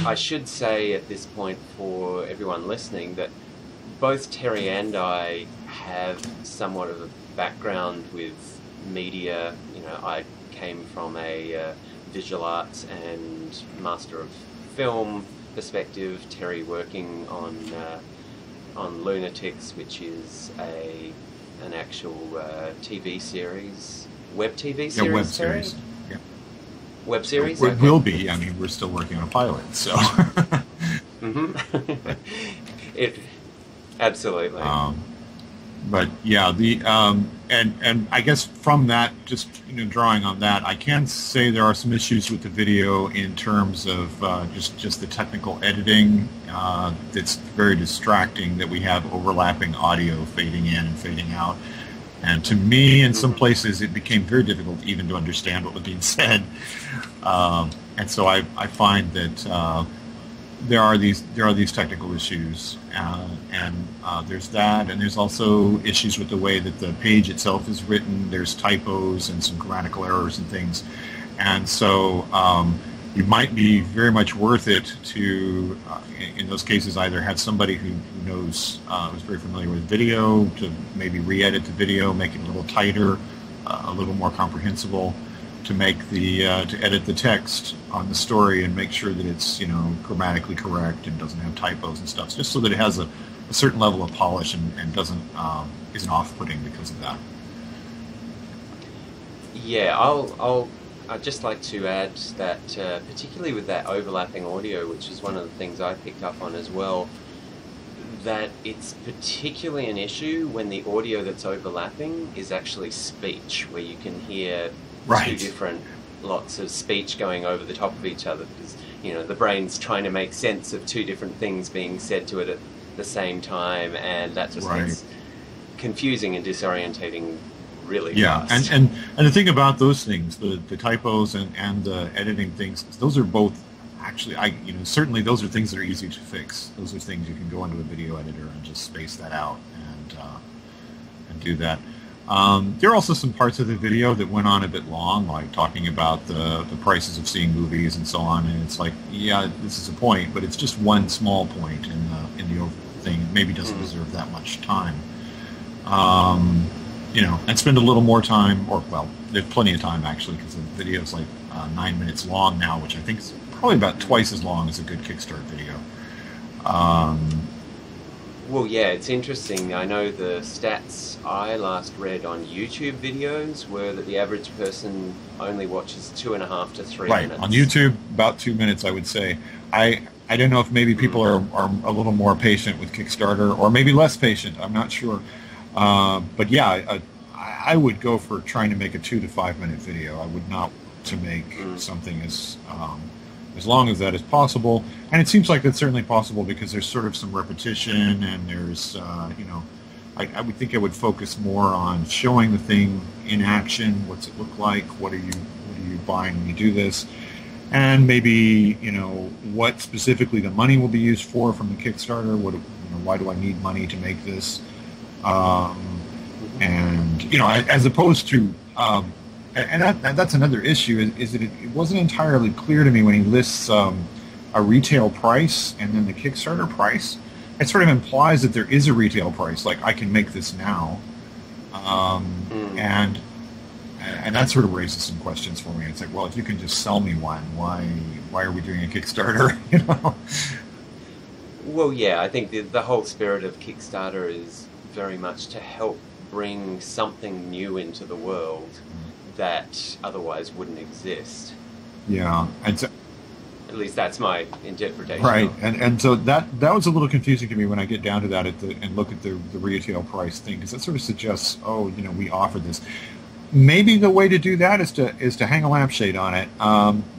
I should say at this point for everyone listening that both Terry and I have somewhat of a background with media. You know, I came from a visual arts and master of film perspective. Terry working on Lunatics, which is an actual TV series, web TV series. Yeah, web series. Yeah. Web series. It will be. I mean, we're still working on a pilot, so. Mm-hmm. It absolutely. But yeah, and I guess from that, just drawing on that, I can say there are some issues with the video in terms of just the technical editing. That's very distracting. That we have overlapping audio fading in and fading out, and to me, in some places, it became very difficult even to understand what was being said. And so I find that there are these technical issues, and there's that, and there's also issues with the way that the page itself is written. There's typos and some grammatical errors and things, and so it might be very much worth it to, in those cases, either have somebody who knows, who's very familiar with video, to maybe re-edit the video, make it a little tighter, a little more comprehensible, to make to edit the text on the story and make sure that it's grammatically correct and doesn't have typos and stuff, just so that it has a certain level of polish and doesn't isn't off-putting because of that. Yeah, I'd just like to add that particularly with that overlapping audio, which is one of the things I picked up on as well, that it's particularly an issue when the audio that's overlapping is actually speech, where you can hear two different lots of speech going over the top of each other, because the brain's trying to make sense of two different things being said to it at the same time, and that just gets confusing and disorientating really fast. and the thing about those things, the typos and the editing things, those are both actually, certainly those are things that are easy to fix. Those are things you can go into a video editor and just space that out and do that. There are also some parts of the video that went on a bit long, like talking about the prices of seeing movies and so on, and it's like, yeah, this is a point, but it's just one small point in the overall thing. It maybe doesn't deserve that much time. And spend a little more time, or, well, there's plenty of time actually, because the video is like 9 minutes long now, which I think is probably about twice as long as a good Kickstarter video. Well, yeah, it's interesting. I know the stats I last read on YouTube videos were that the average person only watches 2.5 to 3 minutes. Right, on YouTube, about 2 minutes, I would say. I don't know if maybe people are a little more patient with Kickstarter, or maybe less patient. I'm not sure. But yeah, I would go for trying to make a 2 to 5 minute video. I would not to make something as long as that is possible. And it seems like that's certainly possible because there's sort of some repetition, and there's, I would think I would focus more on showing the thing in action. What's it look like? What are you buying when you do this? And maybe, what specifically the money will be used for from the Kickstarter. Why do I need money to make this? As opposed to, that's another issue, is that it wasn't entirely clear to me when he lists a retail price and then the Kickstarter price. It sort of implies that there is a retail price, like I can make this now, and that sort of raises some questions for me. It's like, well, if you can just sell me one, why are we doing a Kickstarter? Well, yeah, I think the whole spirit of Kickstarter is very much to help bring something new into the world that otherwise wouldn't exist. Yeah, and so, at least that's my interpretation. Right, and so that was a little confusing to me when I get down to that and look at the retail price thing, because that sort of suggests, we offer this. Maybe the way to do that is to hang a lampshade on it.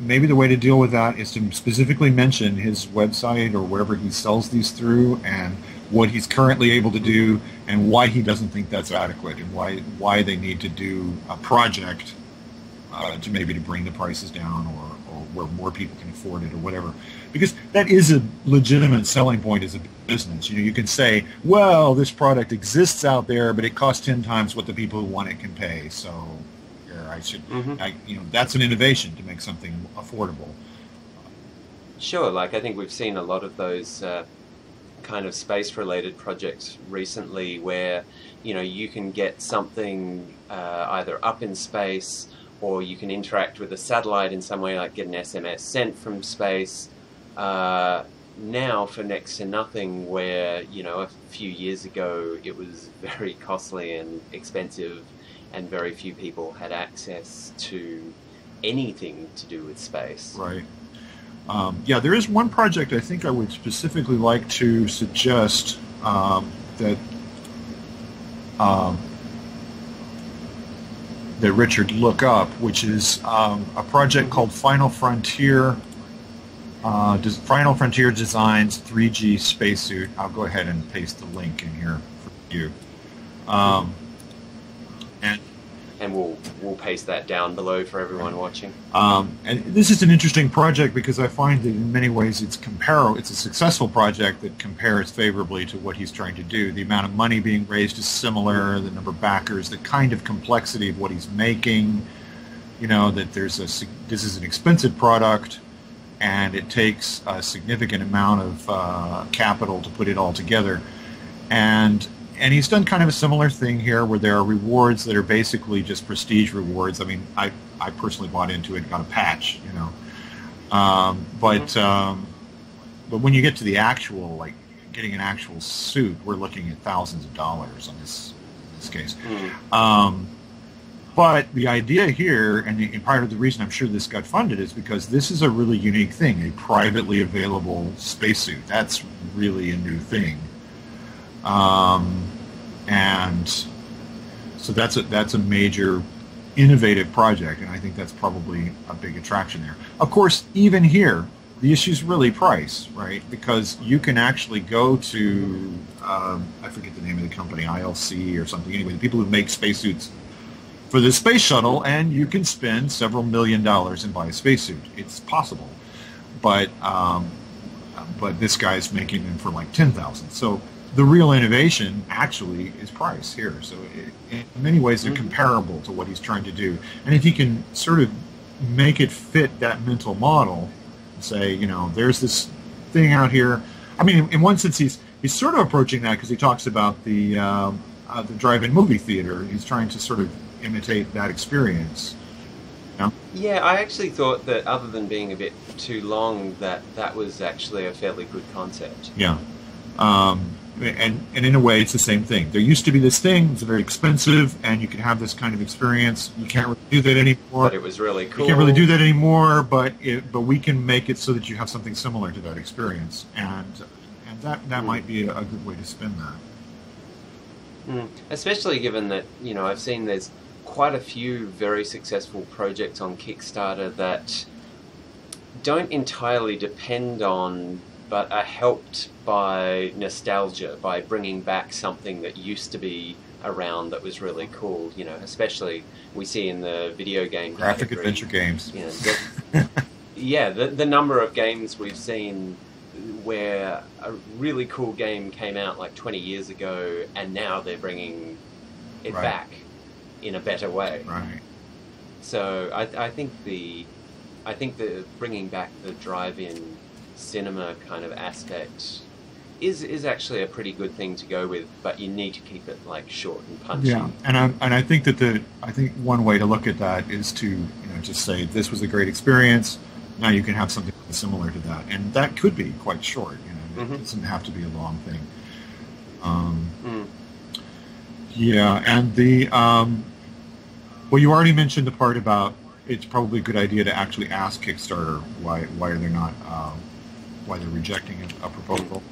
Maybe the way to deal with that is to specifically mention his website or wherever he sells these through, and what he's currently able to do, and why he doesn't think that's adequate, and why they need to do a project to bring the prices down, or where more people can afford it, or whatever. Because that is a legitimate selling point as a business. You can say, well, this product exists out there, but it costs 10 times what the people who want it can pay. So, that's an innovation to make something affordable. Sure, like I think we've seen a lot of those kind of space-related projects recently where, you can get something either up in space or you can interact with a satellite in some way, like get an SMS sent from space. Now for next to nothing, where, a few years ago it was very costly and expensive and very few people had access to anything to do with space. Right. Yeah, there is one project I think I would specifically like to suggest that that Richard look up, which is a project called Final Frontier. Final Frontier Designs 3G Spacesuit. I'll go ahead and paste the link in here for you. And we'll paste that down below for everyone watching. And this is an interesting project because I find that in many ways it's a successful project that compares favorably to what he's trying to do. The amount of money being raised is similar, the number of backers, the kind of complexity of what he's making. That this is an expensive product, and it takes a significant amount of capital to put it all together. And he's done kind of a similar thing here where there are rewards that are basically just prestige rewards. I mean, I personally bought into it and got a patch, But when you get to the actual, like getting an actual suit, we're looking at thousands of dollars in this case. But the idea here, and part of the reason I'm sure this got funded, is because this is a really unique thing, a privately available spacesuit. That's really a new thing. And so that's a major innovative project, and I think that's probably a big attraction there. Of course, even here, the issue is really price, right? Because you can actually go to, I forget the name of the company, ILC or something, anyway, the people who make spacesuits for the space shuttle, and you can spend several $1 million and buy a spacesuit. It's possible. But this guy's making them for like $10,000. So the real innovation actually is price here. So in many ways they're comparable to what he's trying to do. And if he can sort of make it fit that mental model, say, there's this thing out here. I mean, in one sense he's sort of approaching that because he talks about the drive-in movie theater. He's trying to sort of imitate that experience. Yeah, I actually thought that other than being a bit too long, that was actually a fairly good concept. Yeah. And in a way, it's the same thing. There used to be this thing, it's very expensive, and you can have this kind of experience. You can't really do that anymore. But it was really cool. You can't really do that anymore, but we can make it so that you have something similar to that experience. And that might be a good way to spin that. Especially given that, I've seen there's quite a few very successful projects on Kickstarter that don't entirely depend on, but are helped by nostalgia, by bringing back something that used to be around that was really cool. Especially we see in the video game graphic category, adventure games. The number of games we've seen where a really cool game came out like 20 years ago, and now they're bringing it back in a better way. Right. So I think the bringing back the drive-in cinema kind of aspect is actually a pretty good thing to go with, but you need to keep it like short and punchy. Yeah, and I think that one way to look at that is to just say this was a great experience. Now you can have something similar to that, and that could be quite short. It doesn't have to be a long thing. Yeah, and well, you already mentioned the part about it's probably a good idea to actually ask Kickstarter why they're not why they're rejecting a proposal.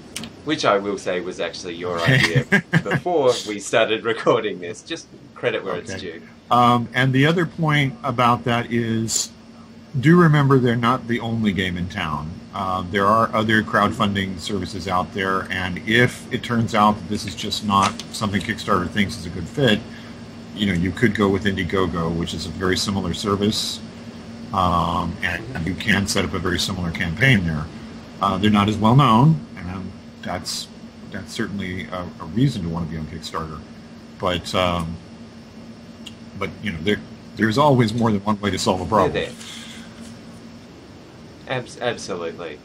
Which I will say was actually your idea before we started recording this. Just credit where it's due. And the other point about that is, do remember they're not the only game in town. There are other crowdfunding services out there, and if it turns out that this is just not something Kickstarter thinks is a good fit, you could go with Indiegogo, which is a very similar service, and you can set up a very similar campaign there. They're not as well known, and that's certainly a reason to want to be on Kickstarter. But there's always more than one way to solve a problem. Absolutely.